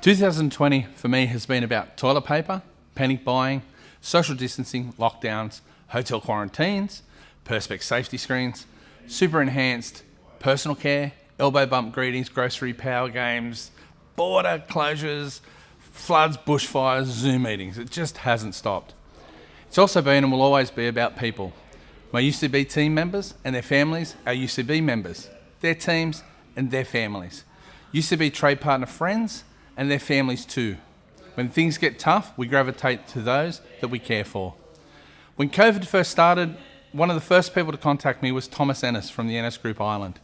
2020 for me has been about toilet paper, panic buying, social distancing, lockdowns, hotel quarantines, Perspex safety screens, super enhanced personal care, elbow bump greetings, grocery power games, border closures, floods, bushfires, Zoom meetings. It just hasn't stopped. It's also been and will always be about people. My UCB team members and their families, our UCB members, their teams and their families. UCB trade partner friends and their families too. When things get tough, we gravitate to those that we care for. When COVID first started, one of the first people to contact me was Thomas Ennis from the Ennis Group Ireland.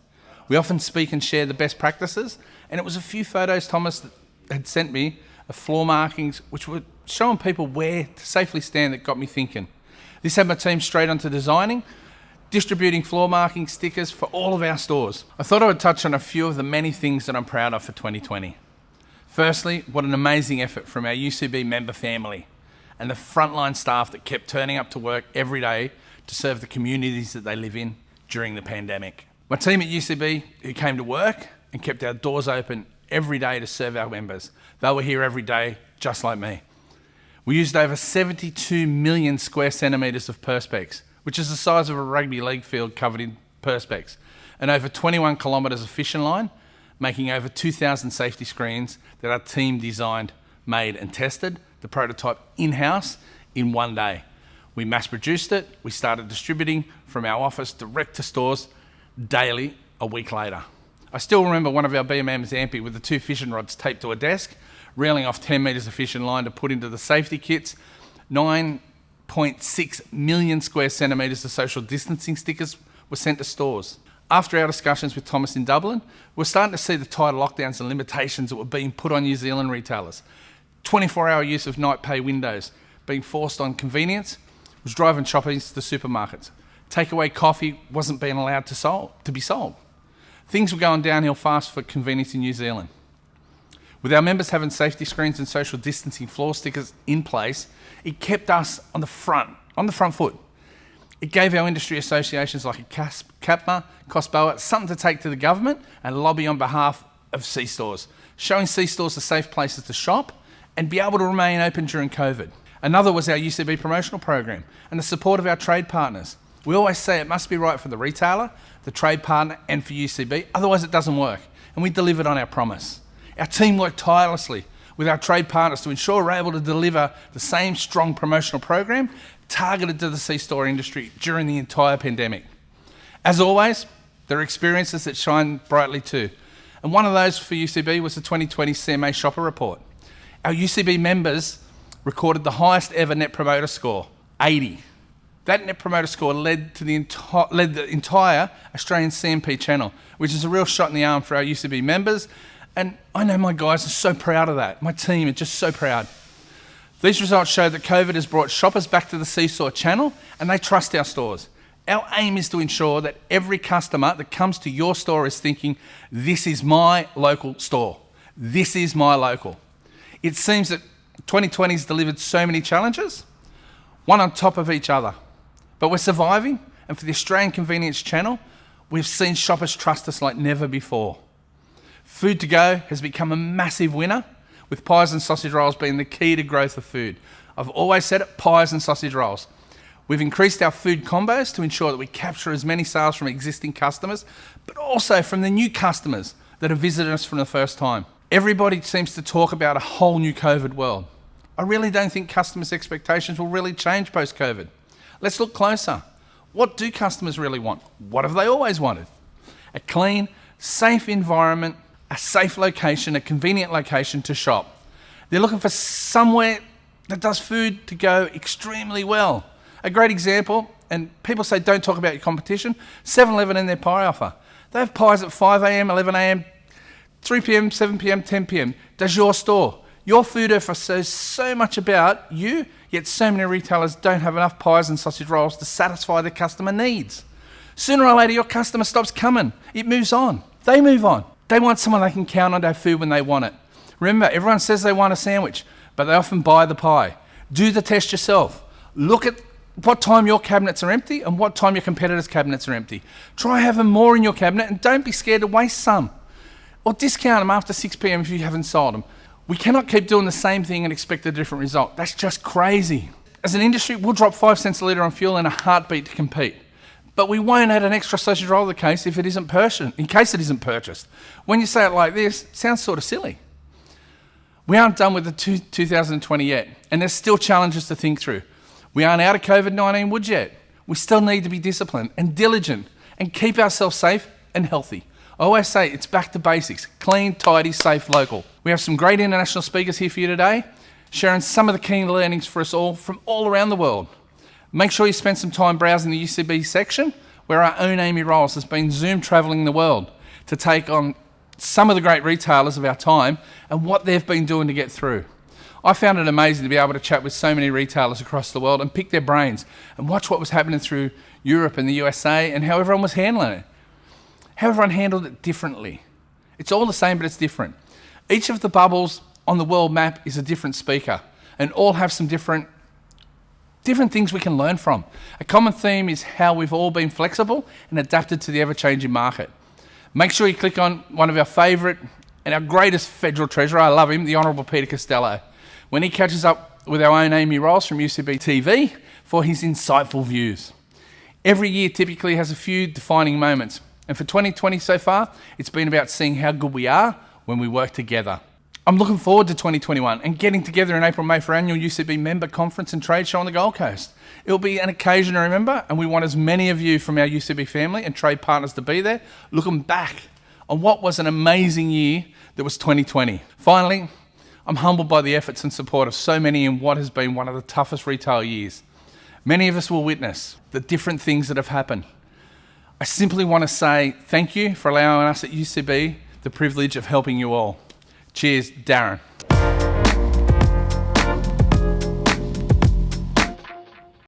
We often speak and share the best practices, and it was a few photos Thomas had sent me of floor markings which were showing people where to safely stand that got me thinking. This had my team straight onto designing, distributing floor marking stickers for all of our stores. I thought I would touch on a few of the many things that I'm proud of for 2020. Firstly, what an amazing effort from our UCB member family and the frontline staff that kept turning up to work every day to serve the communities that they live in during the pandemic. My team at UCB who came to work and kept our doors open every day to serve our members. They were here every day, just like me. We used over 72 million square centimetres of Perspex, which is the size of a rugby league field covered in Perspex, and over 21 kilometres of fishing line, making over 2,000 safety screens that our team designed, made and tested the prototype in-house in one day. We mass produced it, we started distributing from our office direct to stores daily a week later. I still remember one of our BMMs, Ampy, with the 2 fishing rods taped to a desk, reeling off 10 metres of fishing line to put into the safety kits. 9.6 million square centimetres of social distancing stickers were sent to stores. After our discussions with Thomas in Dublin, we're starting to see the tighter lockdowns and limitations that were being put on New Zealand retailers. 24-hour use of night pay windows being forced on convenience was driving shoppers to the supermarkets. Takeaway coffee wasn't being allowed to be sold. Things were going downhill fast for convenience in New Zealand. With our members having safety screens and social distancing floor stickers in place, it kept us on the front foot. It gave our industry associations like CAPMA, COSBOA, something to take to the government and lobby on behalf of C-stores, showing C-stores are safe places to shop and be able to remain open during COVID. Another was our UCB promotional program and the support of our trade partners. We always say it must be right for the retailer, the trade partner and for UCB, otherwise it doesn't work, and we delivered on our promise. Our team worked tirelessly with our trade partners to ensure we're able to deliver the same strong promotional program targeted to the C-store industry during the entire pandemic. As always, there are experiences that shine brightly too, and one of those for UCB was the 2020 CMA Shopper Report. Our UCB members recorded the highest ever Net Promoter Score, 80. That Net Promoter Score led the entire Australian CMP channel, which is a real shot in the arm for our UCB members, and I know my guys are so proud of that. My team are just so proud. These results show that COVID has brought shoppers back to the C-store channel and they trust our stores. Our aim is to ensure that every customer that comes to your store is thinking, this is my local store. This is my local. It seems that 2020 has delivered so many challenges, one on top of each other. But we're surviving, and for the Australian Convenience Channel, we've seen shoppers trust us like never before. Food to go has become a massive winner, with pies and sausage rolls being the key to growth of food. I've always said it, pies and sausage rolls. We've increased our food combos to ensure that we capture as many sales from existing customers, but also from the new customers that have visited us for the first time. Everybody seems to talk about a whole new COVID world. I really don't think customers' expectations will really change post-COVID. Let's look closer. What do customers really want? What have they always wanted? A clean, safe environment, a safe location, a convenient location to shop. They're looking for somewhere that does food to go extremely well. A great example, and people say don't talk about your competition, 7-Eleven and their pie offer. They have pies at 5 a.m, 11 a.m, 3 p.m, 7 p.m, 10 p.m. Does your store? Your food offer says so much about you, yet so many retailers don't have enough pies and sausage rolls to satisfy their customer needs. Sooner or later, your customer stops coming. It moves on. They move on. They want someone they can count on to have food when they want it. Remember, everyone says they want a sandwich, but they often buy the pie. Do the test yourself. Look at what time your cabinets are empty and what time your competitors' cabinets are empty. Try having more in your cabinet and don't be scared to waste some. Or discount them after 6 p.m. if you haven't sold them. We cannot keep doing the same thing and expect a different result. That's just crazy. As an industry, we'll drop 5 cents a litre on fuel in a heartbeat to compete. But we won't add an extra sausage roll to the case if it isn't purchased, in case it isn't purchased. When you say it like this, it sounds sort of silly. We aren't done with the 2020 yet, and there's still challenges to think through. We aren't out of COVID-19 woods yet. We still need to be disciplined and diligent and keep ourselves safe and healthy. I always say it's back to basics: clean, tidy, safe, local. We have some great international speakers here for you today, sharing some of the key learnings for us all from all around the world. Make sure you spend some time browsing the UCB section, where our own Amy Rolls has been Zoom travelling the world to take on some of the great retailers of our time and what they've been doing to get through. I found it amazing to be able to chat with so many retailers across the world and pick their brains and watch what was happening through Europe and the USA and how everyone was handling it. How everyone handled it differently. It's all the same, but it's different. Each of the bubbles on the world map is a different speaker, and all have some different things we can learn from. A common theme is how we've all been flexible and adapted to the ever-changing market. Make sure you click on one of our favourite and our greatest federal treasurer, I love him, the Honourable Peter Costello, when he catches up with our own Amy Rolls from UCB TV for his insightful views. Every year typically has a few defining moments, and for 2020 so far, it's been about seeing how good we are when we work together. I'm looking forward to 2021 and getting together in April, May for our annual UCB member conference and trade show on the Gold Coast. It'll be an occasion to remember, and we want as many of you from our UCB family and trade partners to be there, looking back on what was an amazing year that was 2020. Finally, I'm humbled by the efforts and support of so many in what has been one of the toughest retail years. Many of us will witness the different things that have happened. I simply want to say thank you for allowing us at UCB the privilege of helping you all. Cheers, Darren.